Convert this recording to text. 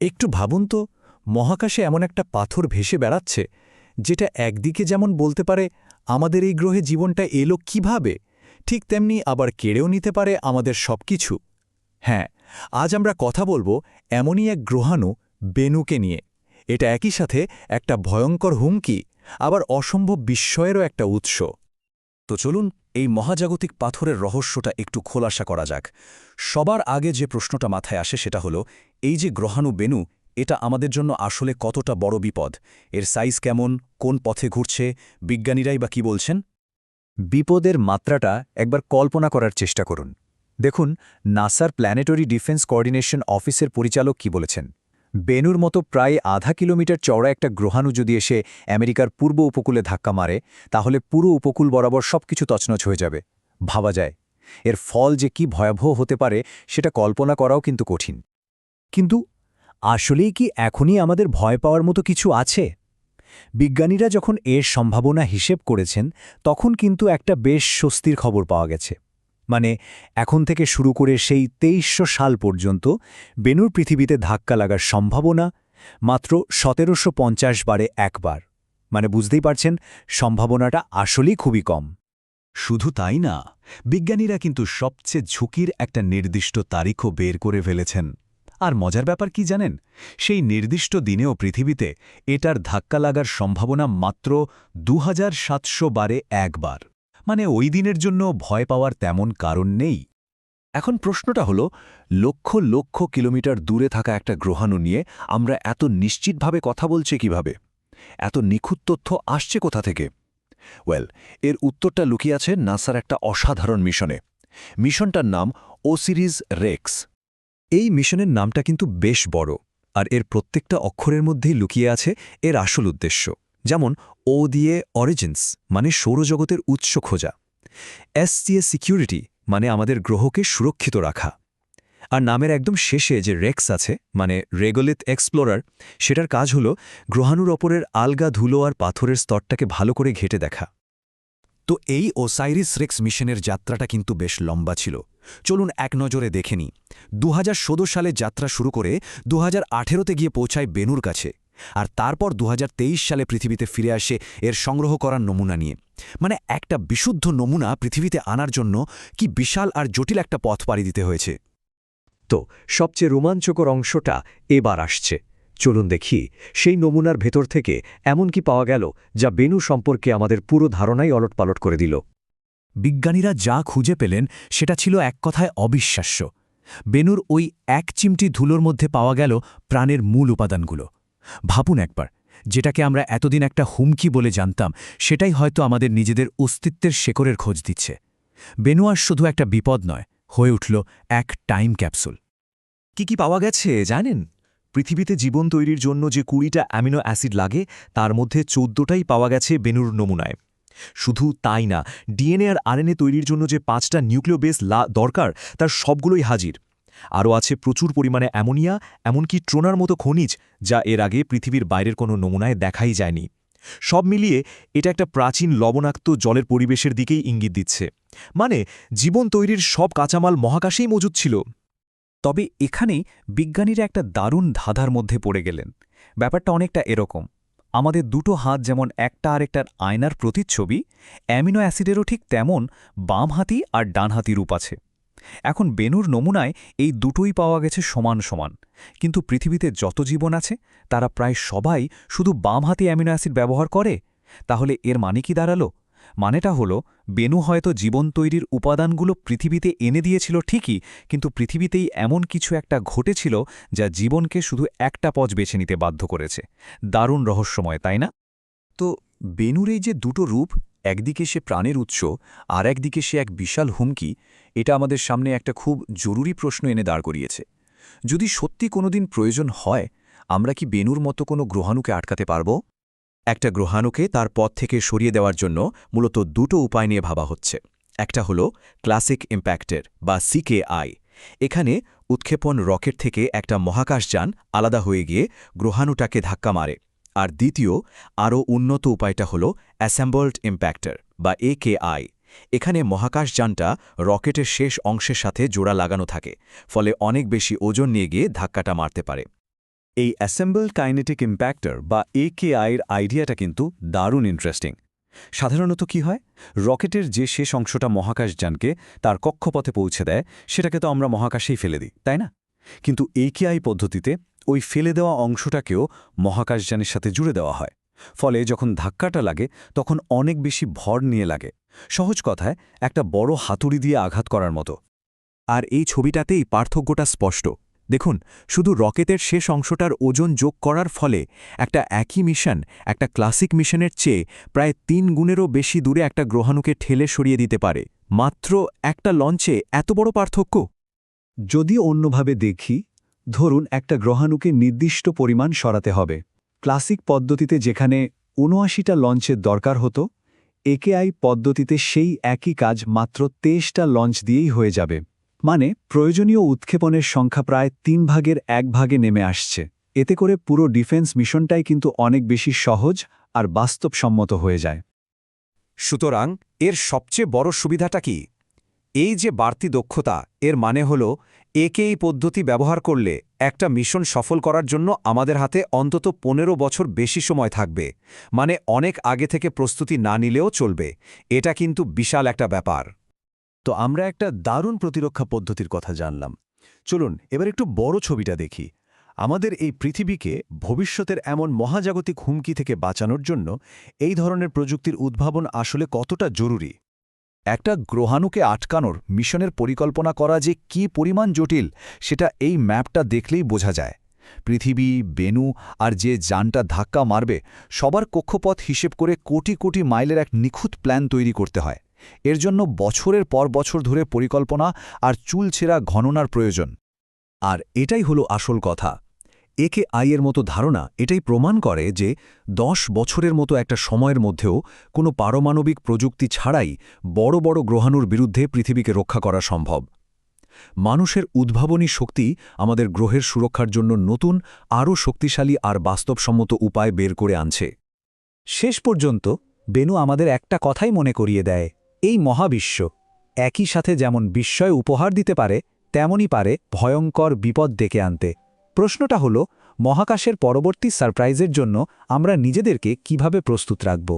একটু ভাবুন তো, মহাকাশে এমন একটা পাথর ভেসে বেড়াচ্ছে যেটা একদিকে যেমন বলতে পারে আমাদের এই গ্রহে জীবনটা এলো কিভাবে, ঠিক তেমনি আবার কেড়েও নিতে পারে আমাদের সবকিছু। হ্যাঁ, আজ আমরা কথা বলবো এমনই এক গ্রহাণু বেনুকে নিয়ে। এটা একই সাথে একটা ভয়ঙ্কর হুমকি, আবার অসম্ভব বিস্ময়েরও একটা উৎস। তো চলুন এই মহাজাগতিক পাথরের রহস্যটা একটু খোলাসা করা যাক। সবার আগে যে প্রশ্নটা মাথায় আসে সেটা হলো, এই যে গ্রহাণু বেনু, এটা আমাদের জন্য আসলে কতটা বড় বিপদ? এর সাইজ কেমন, কোন পথে ঘুরছে, বিজ্ঞানীরাই বা কি বলছেন? বিপদের মাত্রাটা একবার কল্পনা করার চেষ্টা করুন। দেখুন, নাসার প্ল্যানেটরি ডিফেন্স কোঅর্ডিনেশন অফিসের পরিচালক কি বলেছেন। বেনুর মতো প্রায় আধা কিলোমিটার চওড়া একটা গ্রহাণু যদি এসে আমেরিকার পূর্ব উপকূলে ধাক্কা মারে, তাহলে পুরো উপকূল বরাবর সবকিছু তছনছ হয়ে যাবে। ভাবা যায় এর ফল যে কি ভয়াবহ হতে পারে সেটা কল্পনা করাও কিন্তু কঠিন। কিন্তু আসলেই কি এখনই আমাদের ভয় পাওয়ার মতো কিছু আছে? বিজ্ঞানীরা যখন এর সম্ভাবনা হিসেব করেছেন, তখন কিন্তু একটা বেশ স্বস্তির খবর পাওয়া গেছে। মানে, এখন থেকে শুরু করে সেই ২৩০০ সাল পর্যন্ত বেনুর পৃথিবীতে ধাক্কা লাগার সম্ভাবনা মাত্র ১৭৫০ বারে একবার। মানে বুঝতেই পারছেন, সম্ভাবনাটা আসলেই খুবই কম। শুধু তাই না, বিজ্ঞানীরা কিন্তু সবচেয়ে ঝুঁকির একটা নির্দিষ্ট তারিখও বের করে ফেলেছেন। আর মজার ব্যাপার কি জানেন? সেই নির্দিষ্ট দিনেও পৃথিবীতে এটার ধাক্কা লাগার সম্ভাবনা মাত্র ২৭০০ বারে একবার। মানে ওই দিনের জন্য ভয় পাওয়ার তেমন কারণ নেই। এখন প্রশ্নটা হলো, লক্ষ লক্ষ কিলোমিটার দূরে থাকা একটা গ্রহাণু নিয়ে আমরা এত নিশ্চিতভাবে কথা বলছি কিভাবে? এত নিখুঁত তথ্য আসছে কোথা থেকে? এর উত্তরটা লুকিয়ে আছে নাসার একটা অসাধারণ মিশনে। মিশনটার নাম ওসিরিস রেক্স। এই মিশনের নামটা কিন্তু বেশ বড়, আর এর প্রত্যেকটা অক্ষরের মধ্যেই লুকিয়ে আছে এর আসল উদ্দেশ্য। যেমন ও দিয়ে অরিজিনস, মানে সৌরজগতের উৎস খোঁজা। এস দিয়ে সিকিউরিটি, মানে আমাদের গ্রহকে সুরক্ষিত রাখা। আর নামের একদম শেষে যে রেক্স আছে, মানে রেগোলিথ এক্সপ্লোরার, সেটার কাজ হল গ্রহাণুর ওপরের আলগা ধুলো আর পাথরের স্তরটাকে ভালো করে ঘেঁটে দেখা। তো এই ওসাইরিস রেক্স মিশনের যাত্রাটা কিন্তু বেশ লম্বা ছিল। চলুন এক নজরে দেখে নিই। ২০১৬ সালে যাত্রা শুরু করে ২০১৮তে গিয়ে পৌঁছায় বেনুর কাছে, আর তারপর ২০২৩ সালে পৃথিবীতে ফিরে আসে এর সংগ্রহ করার নমুনা নিয়ে। মানে একটা বিশুদ্ধ নমুনা পৃথিবীতে আনার জন্য কি বিশাল আর জটিল একটা পথ পাড়ি দিতে হয়েছে। তো সবচেয়ে রোমাঞ্চকর অংশটা এবার আসছে। চলুন দেখি সেই নমুনার ভেতর থেকে এমন কি পাওয়া গেল যা বেনু সম্পর্কে আমাদের পুরো ধারণাই ওলটপালট করে দিল। বিজ্ঞানীরা যা খুঁজে পেলেন সেটা ছিল এক কথায় অবিশ্বাস্য। বেনুর ওই এক চিমটি ধুলোর মধ্যে পাওয়া গেল প্রাণের মূল উপাদানগুলো। ভাবুন একবার, যেটাকে আমরা এতদিন একটা হুমকি বলে জানতাম, সেটাই হয়তো আমাদের নিজেদের অস্তিত্বের শেকড়ের খোঁজ দিচ্ছে। বেনু আর শুধু একটা বিপদ নয়, হয়ে উঠল এক টাইম ক্যাপসুল। কি পাওয়া গেছে জানেন? পৃথিবীতে জীবন তৈরির জন্য যে ২০টা অ্যামিনো অ্যাসিড লাগে, তার মধ্যে ১৪টাই পাওয়া গেছে বেনুর নমুনায়। শুধু তাই না, ডিএনএ আর আরএনএ তৈরির জন্য যে ৫টা নিউক্লিওবেস দরকার, তার সবগুলোই হাজির। আরও আছে প্রচুর পরিমাণে অ্যামোনিয়া, এমনকি ট্রোনার মতো খনিজ, যা এর আগে পৃথিবীর বাইরের কোনো নমুনায় দেখাই যায়নি। সব মিলিয়ে এটা একটা প্রাচীন লবণাক্ত জলের পরিবেশের দিকেই ইঙ্গিত দিচ্ছে। মানে জীবন তৈরির সব কাঁচামাল মহাকাশেই মজুদ ছিল। তবে এখানেই বিজ্ঞানীরা একটা দারুণ ধাঁধার মধ্যে পড়ে গেলেন। ব্যাপারটা অনেকটা এরকম, আমাদের দুটো হাত যেমন একটা আরেকটার আয়নার প্রতিচ্ছবি, অ্যামিনো অ্যাসিডেরও ঠিক তেমন বামহাতি আর ডানহাতি রূপ আছে। এখন বেনুর নমুনায় এই দুটোই পাওয়া গেছে সমান সমান, কিন্তু পৃথিবীতে যত জীবন আছে তারা প্রায় সবাই শুধু বামহাতি অ্যামিনো অ্যাসিড ব্যবহার করে। তাহলে এর মানে কি দাঁড়ালো? মানেটা হলো, বেনু হয়তো জীবন তৈরির উপাদানগুলো পৃথিবীতে এনে দিয়েছিল ঠিকই, কিন্তু পৃথিবীতেই এমন কিছু একটা ঘটেছিল যা জীবনকে শুধু একটা পথ বেছে নিতে বাধ্য করেছে। দারুণ রহস্যময়, তাই না? তো বেনুর এই যে দুটো রূপ, একদিকে সে প্রাণের উৎস আর একদিকে সে এক বিশাল হুমকি, এটা আমাদের সামনে একটা খুব জরুরি প্রশ্ন এনে দাঁড় করিয়েছে। যদি সত্যি কোনোদিন প্রয়োজন হয়, আমরা কি বেনুর মতো কোনো গ্রহাণুকে আটকাতে পারব? একটা গ্রহাণুকে তার পথ থেকে সরিয়ে দেওয়ার জন্য মূলত দুটো উপায় নিয়ে ভাবা হচ্ছে। একটা হলো ক্লাসিক ইম্প্যাক্টের বা সিকেআই। এখানে উৎক্ষেপণ রকেট থেকে একটা মহাকাশযান আলাদা হয়ে গিয়ে গ্রহাণুটাকে ধাক্কা মারে। আর দ্বিতীয়, আরও উন্নত উপায়টা হলো অ্যাসেম্বলড ইম্প্যাক্টর বা একেআই। এখানে মহাকাশযানটা রকেটের শেষ অংশের সাথে জোড়া লাগানো থাকে, ফলে অনেক বেশি ওজন নিয়ে গিয়ে ধাক্কাটা মারতে পারে। এই অ্যাসেম্বল কাইনেটিক ইম্প্যাক্টর বা AKI-এর আইডিয়াটা কিন্তু দারুণ ইন্টারেস্টিং। সাধারণত কি হয়, রকেটের যে শেষ অংশটা মহাকাশযানকে তার কক্ষপথে পৌঁছে দেয় সেটাকে তো আমরা মহাকাশেই ফেলে দিই, তাই না? কিন্তু AKI পদ্ধতিতে ওই ফেলে দেওয়া অংশটাকেও মহাকাশযানের সাথে জুড়ে দেওয়া হয়। ফলে যখন ধাক্কাটা লাগে তখন অনেক বেশি ভর নিয়ে লাগে। সহজ কথায় একটা বড় হাতুড়ি দিয়ে আঘাত করার মতো। আর এই ছবিটাতেই পার্থক্যটা স্পষ্ট। দেখুন, শুধু রকেটের শেষ অংশটার ওজন যোগ করার ফলে একটা একই মিশন একটা ক্লাসিক মিশনের চেয়ে প্রায় ৩ গুণেরও বেশি দূরে একটা গ্রহাণুকে ঠেলে সরিয়ে দিতে পারে। মাত্র একটা লঞ্চে এত বড় পার্থক্য। যদি অন্যভাবে দেখি, ধরুন একটা গ্রহাণুকে নির্দিষ্ট পরিমাণ সরাতে হবে। ক্লাসিক পদ্ধতিতে যেখানে ৭৯টা লঞ্চের দরকার হতো, AKI পদ্ধতিতে সেই একই কাজ মাত্র ২৩টা লঞ্চ দিয়েই হয়ে যাবে। মানে প্রয়োজনীয় উৎক্ষেপণের সংখ্যা প্রায় ৩ ভাগের ১ ভাগে নেমে আসছে। এতে করে পুরো ডিফেন্স মিশনটাই কিন্তু অনেক বেশি সহজ আর বাস্তবসম্মত হয়ে যায়। সুতরাং এর সবচেয়ে বড় সুবিধাটা কি? এই যে বাড়তি দক্ষতা, এর মানে হল AKI পদ্ধতি ব্যবহার করলে একটা মিশন সফল করার জন্য আমাদের হাতে অন্তত ১৫ বছর বেশি সময় থাকবে। মানে অনেক আগে থেকে প্রস্তুতি না নিলেও চলবে। এটা কিন্তু বিশাল একটা ব্যাপার। তো আমরা একটা দারুণ প্রতিরক্ষা পদ্ধতির কথা জানলাম। চলুন এবার একটু বড় ছবিটা দেখি। আমাদের এই পৃথিবীকে ভবিষ্যতের এমন মহাজাগতিক হুমকি থেকে বাঁচানোর জন্য এই ধরনের প্রযুক্তির উদ্ভাবন আসলে কতটা জরুরি? একটা গ্রহাণুকে আটকানোর মিশনের পরিকল্পনা করা যে কী পরিমাণ জটিল সেটা এই ম্যাপটা দেখলেই বোঝা যায়। পৃথিবী, বেনু আর যে যানটা ধাক্কা মারবে সবার কক্ষপথ হিসেব করে কোটি কোটি মাইলের এক নিখুঁত প্ল্যান তৈরি করতে হয়। এর জন্য বছরের পর বছর ধরে পরিকল্পনা আর চুলছেঁড়া গণনার প্রয়োজন। আর এটাই হলো আসল কথা। AKI-এর মতো ধারণা এটাই প্রমাণ করে যে ১০ বছরের মতো একটা সময়ের মধ্যেও কোনো পারমাণবিক প্রযুক্তি ছাড়াই বড় বড় গ্রহাণুর বিরুদ্ধে পৃথিবীকে রক্ষা করা সম্ভব। মানুষের উদ্ভাবনী শক্তি আমাদের গ্রহের সুরক্ষার জন্য নতুন, আরও শক্তিশালী আর বাস্তবসম্মত উপায় বের করে আনছে। শেষ পর্যন্ত বেনু আমাদের একটা কথাই মনে করিয়ে দেয়, এই মহাবিশ্ব একই সাথে যেমন বিস্ময় উপহার দিতে পারে, তেমনই পারে ভয়ঙ্কর বিপদ ডেকে আনতে। প্রশ্নটা হলো, মহাকাশের পরবর্তী সারপ্রাইজের জন্য আমরা নিজেদেরকে কিভাবে প্রস্তুত রাখব?